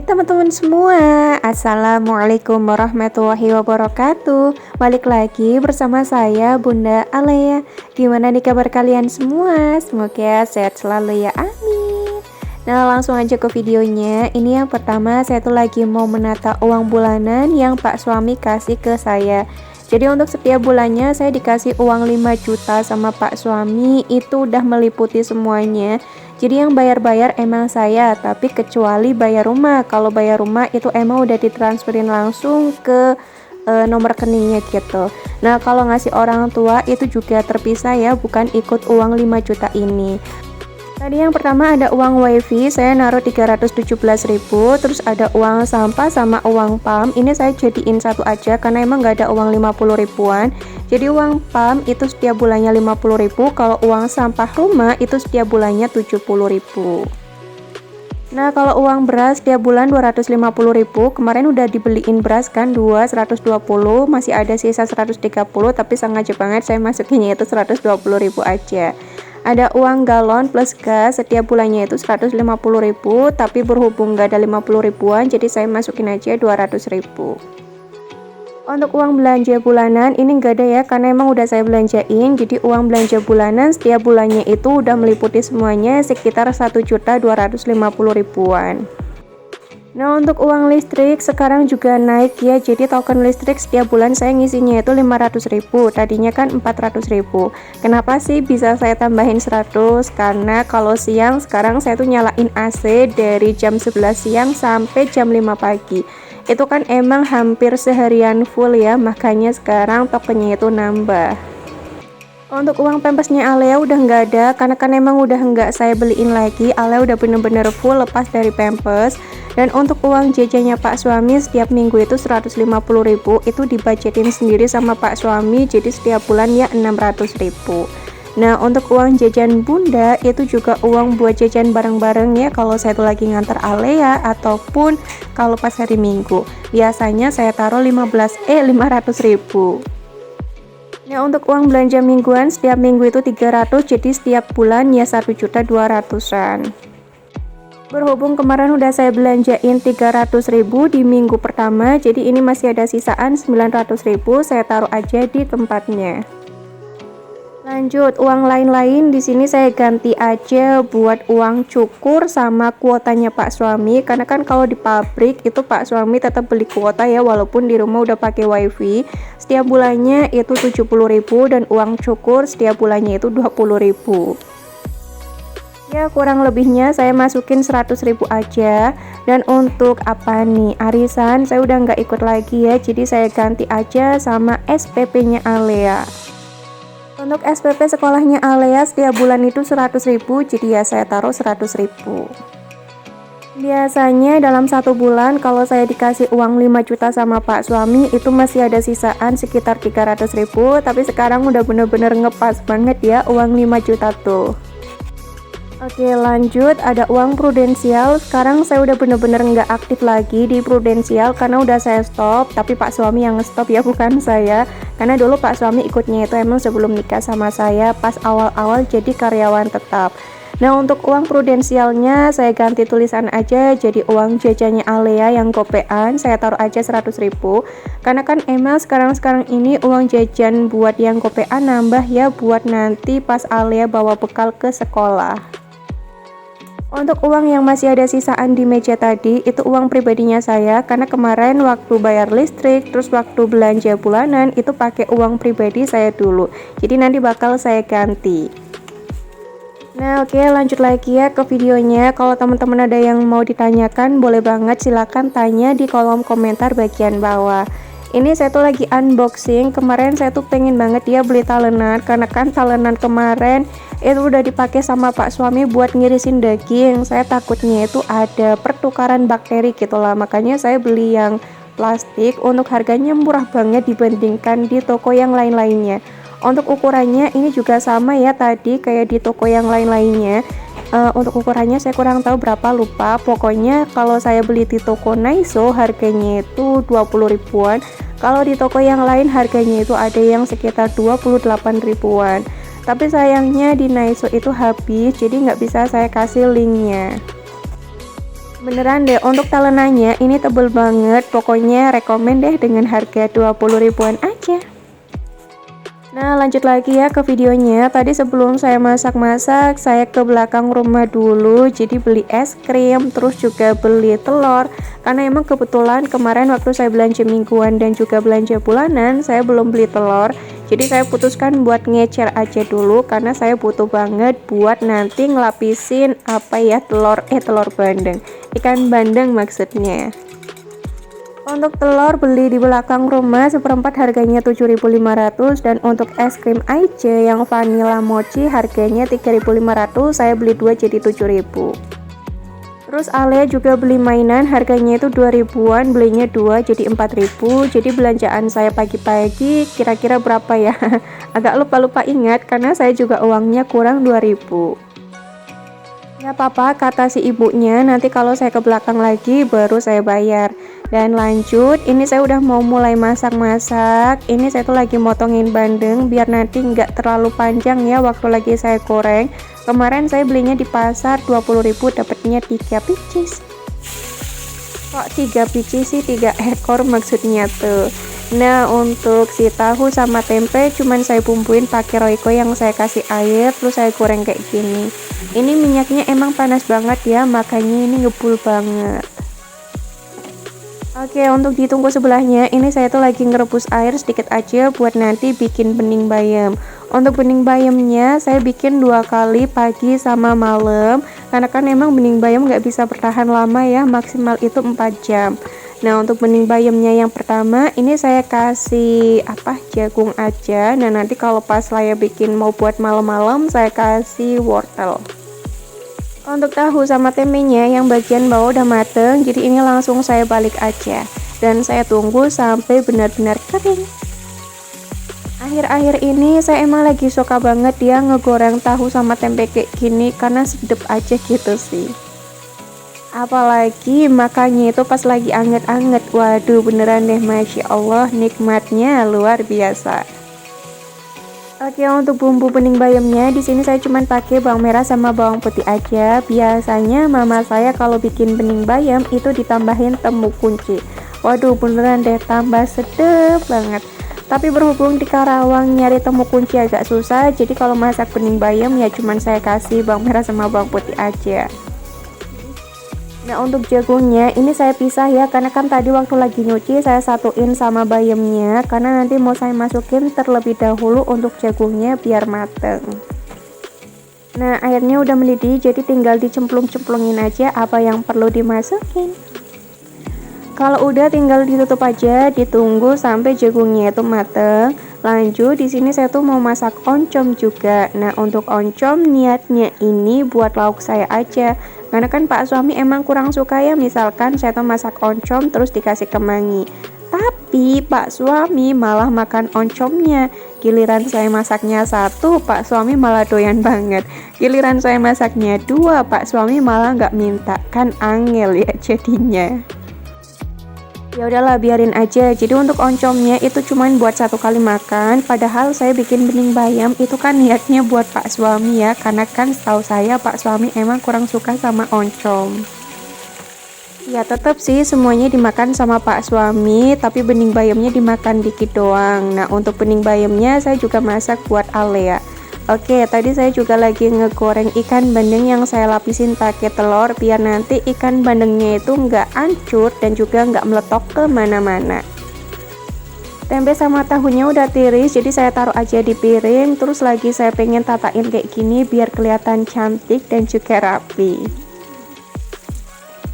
Hai teman-teman semua, Assalamualaikum warahmatullahi wabarakatuh. Balik lagi bersama saya Bunda Alea. Gimana nih kabar kalian semua? Semoga sehat selalu ya, amin. Nah langsung aja ke videonya. Ini yang pertama, saya tuh lagi mau menata uang bulanan yang Pak suami kasih ke saya. Jadi untuk setiap bulannya saya dikasih uang 5 juta sama Pak suami. Itu udah meliputi semuanya. Jadi yang bayar-bayar emang saya, tapi kecuali bayar rumah. Kalau bayar rumah itu emang udah ditransferin langsung ke nomor rekeningnya gitu. Nah kalau ngasih orang tua itu juga terpisah ya, bukan ikut uang 5 juta ini. Tadi yang pertama ada uang wifi, saya naruh 317.000, terus ada uang sampah sama uang PAM. Ini saya jadiin satu aja karena emang nggak ada uang 50 ribuan. Jadi uang PAM itu setiap bulannya 50.000, kalau uang sampah rumah itu setiap bulannya 70.000. Nah kalau uang beras setiap bulan 250.000, kemarin udah dibeliin beras kan 120, masih ada sisa 130, tapi sengaja banget saya masukinnya itu 120.000 aja. Ada uang galon plus gas setiap bulannya itu 150.000, tapi berhubung nggak ada 50 ribuan jadi saya masukin aja 200.000. Untuk uang belanja bulanan ini nggak ada ya karena emang udah saya belanjain. Jadi uang belanja bulanan setiap bulannya itu udah meliputi semuanya sekitar 1.250.000-an. Nah untuk uang listrik sekarang juga naik ya, jadi token listrik setiap bulan saya ngisinya itu 500.000, tadinya kan 400.000. Kenapa sih bisa saya tambahin 100? Karena kalau siang sekarang saya tuh nyalain AC dari jam 11 siang sampai jam 5 pagi. Itu kan emang hampir seharian full ya, makanya sekarang tokennya itu nambah. Untuk uang pampasnya Alea udah nggak ada karena kan emang udah nggak saya beliin lagi. Alea udah bener-bener full lepas dari pampers. Dan untuk uang jajannya Pak suami setiap minggu itu 150.000, itu dibajetin sendiri sama Pak suami, jadi setiap bulan ya 600.000. Nah untuk uang jajan bunda itu juga uang buat jajan bareng-bareng ya, kalau saya tuh lagi ngantar Alea ataupun kalau pas hari minggu biasanya saya taruh 500.000. Nah untuk uang belanja mingguan setiap minggu itu 300, jadi setiap bulan ya 1.200.000-an. Berhubung kemarin udah saya belanjain 300.000 di minggu pertama, jadi ini masih ada sisaan 900.000, saya taruh aja di tempatnya. Lanjut uang lain-lain di sini saya ganti aja buat uang cukur sama kuotanya Pak suami, karena kan kalau di pabrik itu Pak suami tetap beli kuota ya, walaupun di rumah udah pakai wifi. Setiap bulannya itu 70.000 dan uang cukur setiap bulannya itu 20.000. Ya kurang lebihnya saya masukin 100.000 aja. Dan untuk apa nih, arisan saya udah nggak ikut lagi ya, jadi saya ganti aja sama SPP nya Alea. Untuk SPP sekolahnya Alea setiap bulan itu 100.000, jadi ya saya taruh 100.000. Biasanya dalam satu bulan kalau saya dikasih uang 5 juta sama Pak suami itu masih ada sisaan sekitar 300.000, tapi sekarang udah bener-bener ngepas banget ya uang 5 juta tuh. Oke lanjut, ada uang prudensial. Sekarang saya udah bener-bener nggak aktif lagi di prudensial karena udah saya stop, tapi Pak suami yang nge-stop ya, bukan saya. Karena dulu Pak suami ikutnya itu emang sebelum nikah sama saya pas awal-awal jadi karyawan tetap. Nah untuk uang prudensialnya saya ganti tulisan aja jadi uang jajannya Alea yang gopean, saya taruh aja 100.000. Karena kan emang sekarang ini uang jajan buat yang gopean nambah ya, buat nanti pas Alea bawa bekal ke sekolah. Untuk uang yang masih ada sisaan di meja tadi itu uang pribadinya saya, karena kemarin waktu bayar listrik terus waktu belanja bulanan itu pakai uang pribadi saya dulu, jadi nanti bakal saya ganti. Nah oke lanjut lagi ya ke videonya. Kalau teman-teman ada yang mau ditanyakan boleh banget, silahkan tanya di kolom komentar bagian bawah. Ini saya tuh lagi unboxing. Kemarin saya tuh pengen banget ya beli talenan, karena kan talenan kemarin itu udah dipakai sama Pak suami buat ngirisin daging. Saya takutnya itu ada pertukaran bakteri gitu lah, makanya saya beli yang plastik. Untuk harganya murah banget dibandingkan di toko yang lain-lainnya. Untuk ukurannya ini juga sama ya tadi kayak di toko yang lain-lainnya. Untuk ukurannya saya kurang tahu berapa, lupa. Pokoknya kalau saya beli di toko Naiso harganya itu 20 ribuan. Kalau di toko yang lain harganya itu ada yang sekitar 28 ribuan. Tapi sayangnya di Naiso itu habis, jadi nggak bisa saya kasih linknya. Beneran deh, untuk talenannya ini tebel banget, pokoknya rekomen deh dengan harga 20 ribuan aja. Nah, lanjut lagi ya ke videonya. Tadi sebelum saya masak-masak, saya ke belakang rumah dulu, jadi beli es krim, terus juga beli telur. Karena emang kebetulan kemarin waktu saya belanja mingguan dan juga belanja bulanan, saya belum beli telur. Jadi saya putuskan buat ngecer aja dulu, karena saya butuh banget buat nanti ngelapisin apa ya, telur bandeng. Ikan bandeng maksudnya. Untuk telur beli di belakang rumah seperempat harganya 7.500, dan untuk es krim Aice yang vanilla mochi harganya 3.500, saya beli 2 jadi 7.000. Terus Ale juga beli mainan harganya itu 2 ribuan, belinya 2 jadi 4.000. Jadi belanjaan saya pagi-pagi kira-kira berapa ya? Agak lupa-lupa ingat karena saya juga uangnya kurang 2.000. Ya papa, kata si ibunya, nanti kalau saya ke belakang lagi baru saya bayar. Dan lanjut, ini saya udah mau mulai masak-masak. Ini saya tuh lagi motongin bandeng biar nanti nggak terlalu panjang ya waktu lagi saya goreng. Kemarin saya belinya di pasar 20.000, dapatnya 3 pieces. Kok 3 pieces sih, 3 ekor maksudnya tuh. Nah, untuk si tahu sama tempe cuman saya bumbuin pakai Royco yang saya kasih air, terus saya goreng kayak gini. Ini minyaknya emang panas banget ya, makanya ini ngebul banget. Oke, untuk ditunggu sebelahnya, ini saya tuh lagi ngerebus air sedikit aja buat nanti bikin bening bayam. Untuk bening bayamnya saya bikin 2 kali, pagi sama malam, karena kan emang bening bayam nggak bisa bertahan lama ya, maksimal itu 4 jam. Nah, untuk bening bayamnya yang pertama, ini saya kasih jagung aja. Nah, nanti kalau pas saya bikin mau buat malam-malam, saya kasih wortel. Untuk tahu sama tempenya yang bagian bawah udah mateng, jadi ini langsung saya balik aja. Dan saya tunggu sampai benar-benar kering. Akhir-akhir ini saya emang lagi suka banget dia ngegoreng tahu sama tempe kayak gini, karena sedep aja gitu sih. Apalagi makannya itu pas lagi anget-anget, waduh beneran deh, Masya Allah, nikmatnya luar biasa. Oke, untuk bumbu bening bayamnya di sini saya cuma pakai bawang merah sama bawang putih aja. Biasanya mama saya kalau bikin bening bayam itu ditambahin temu kunci. Waduh beneran deh, tambah sedep banget. Tapi berhubung di Karawang nyari temu kunci agak susah, jadi kalau masak bening bayam ya cuman saya kasih bawang merah sama bawang putih aja. Nah, untuk jagungnya ini saya pisah ya, karena kan tadi waktu lagi nyuci saya satuin sama bayamnya, karena nanti mau saya masukin terlebih dahulu untuk jagungnya biar mateng. Nah, airnya udah mendidih, jadi tinggal dicemplung-cemplungin aja apa yang perlu dimasukin. Kalau udah tinggal ditutup aja, ditunggu sampai jagungnya itu mateng. Lanjut di sini saya tuh mau masak oncom juga. Nah, untuk oncom niatnya ini buat lauk saya aja. Karena kan Pak suami emang kurang suka ya, misalkan saya tuh masak oncom terus dikasih kemangi. Tapi Pak suami malah makan oncomnya. Giliran saya masaknya 1, Pak suami malah doyan banget. Giliran saya masaknya 2, Pak suami malah nggak minta. Kan angel ya jadinya. Ya udahlah, biarin aja. Jadi untuk oncomnya itu cuman buat 1 kali makan, padahal saya bikin bening bayam itu kan niatnya buat Pak suami ya, karena kan setahu saya Pak suami emang kurang suka sama oncom. Ya tetap sih semuanya dimakan sama Pak suami, tapi bening bayamnya dimakan dikit doang. Nah, untuk bening bayamnya saya juga masak buat Alea. Oke, tadi saya juga lagi ngegoreng ikan bandeng yang saya lapisin pakai telur biar nanti ikan bandengnya itu nggak hancur dan juga nggak meletok kemana-mana. Tempe sama tahunya udah tiris, jadi saya taruh aja di piring. Terus lagi saya pengen tatain kayak gini biar kelihatan cantik dan juga rapi.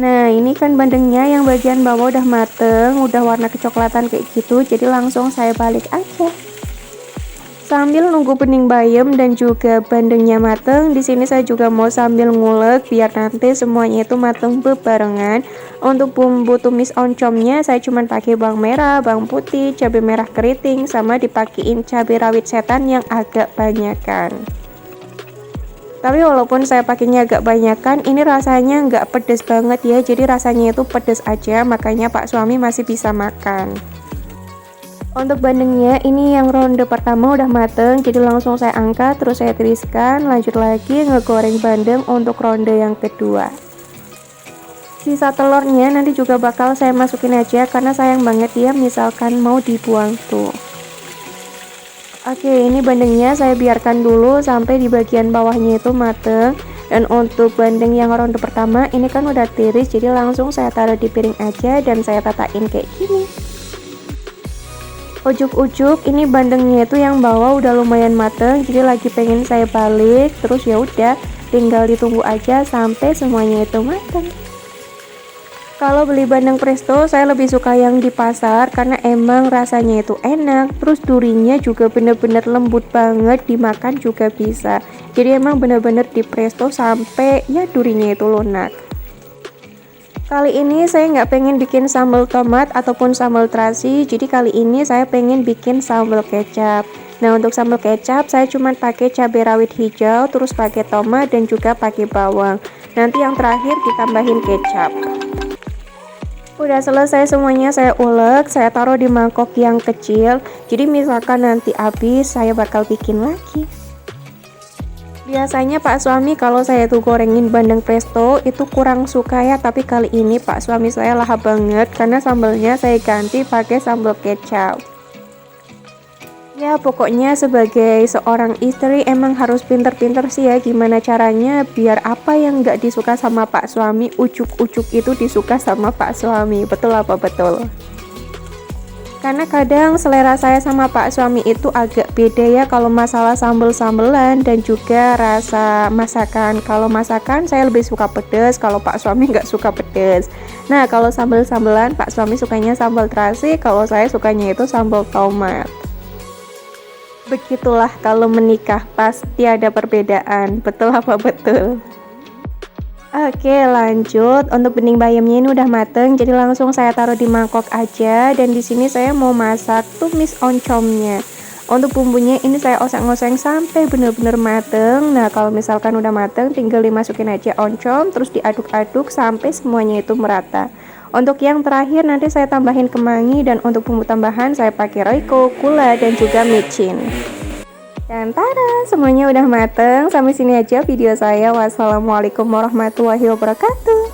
Nah, ini kan bandengnya yang bagian bawah udah mateng, udah warna kecoklatan kayak gitu, jadi langsung saya balik aja. Sambil nunggu bening bayam dan juga bandengnya mateng, di sini saya juga mau sambil ngulek biar nanti semuanya itu mateng bebarengan. Untuk bumbu tumis oncomnya saya cuma pakai bawang merah, bawang putih, cabai merah keriting, sama dipakein cabai rawit setan yang agak banyakan. Tapi walaupun saya pakainya agak banyakan, ini rasanya nggak pedes banget ya, jadi rasanya itu pedes aja, makanya Pak suami masih bisa makan. Untuk bandengnya ini yang ronde pertama udah mateng, jadi langsung saya angkat terus saya tiriskan. Lanjut lagi ngegoreng bandeng untuk ronde yang kedua. Sisa telurnya nanti juga bakal saya masukin aja karena sayang banget ya misalkan mau dibuang tuh. Oke, ini bandengnya saya biarkan dulu sampai di bagian bawahnya itu mateng. Dan untuk bandeng yang ronde pertama ini kan udah tiris, jadi langsung saya taruh di piring aja dan saya tatain kayak gini. Ujuk-ujuk ini bandengnya itu yang bawah udah lumayan mateng, jadi lagi pengen saya balik, terus ya udah tinggal ditunggu aja sampai semuanya itu mateng. Kalau beli bandeng presto saya lebih suka yang di pasar karena emang rasanya itu enak, terus durinya juga bener-bener lembut banget, dimakan juga bisa. Jadi emang bener-bener di presto sampai ya durinya itu lunak. Kali ini saya nggak pengen bikin sambal tomat ataupun sambal terasi, jadi kali ini saya pengen bikin sambal kecap. Nah, untuk sambal kecap saya cuma pakai cabai rawit hijau, terus pakai tomat dan juga pakai bawang. Nanti yang terakhir ditambahin kecap. Udah selesai semuanya saya ulek, saya taruh di mangkok yang kecil. Jadi misalkan nanti habis saya bakal bikin lagi. Biasanya Pak suami kalau saya tuh gorengin bandeng presto itu kurang suka ya, tapi kali ini Pak suami saya lahap banget karena sambalnya saya ganti pakai sambal kecap. Ya pokoknya sebagai seorang istri emang harus pinter-pinter sih ya gimana caranya biar apa yang nggak disuka sama Pak suami, ujuk-ujuk itu disuka sama Pak suami. Betul apa betul? Karena kadang selera saya sama Pak suami itu agak beda ya kalau masalah sambel-sambelan dan juga rasa masakan. Kalau masakan saya lebih suka pedas, kalau Pak suami nggak suka pedas. Nah kalau sambel-sambelan Pak suami sukanya sambal terasi, kalau saya sukanya itu sambal tomat. Begitulah kalau menikah pasti ada perbedaan. Betul apa betul? Oke lanjut, untuk bening bayamnya ini udah mateng, jadi langsung saya taruh di mangkok aja. Dan di sini saya mau masak tumis oncomnya. Untuk bumbunya ini saya oseng-oseng sampai bener-bener mateng. Nah kalau misalkan udah mateng tinggal dimasukin aja oncom, terus diaduk-aduk sampai semuanya itu merata. Untuk yang terakhir nanti saya tambahin kemangi, dan untuk bumbu tambahan saya pakai roiko, gula, dan juga micin. Dan tada, semuanya udah mateng. Sampai sini aja video saya. Wassalamualaikum warahmatullahi wabarakatuh.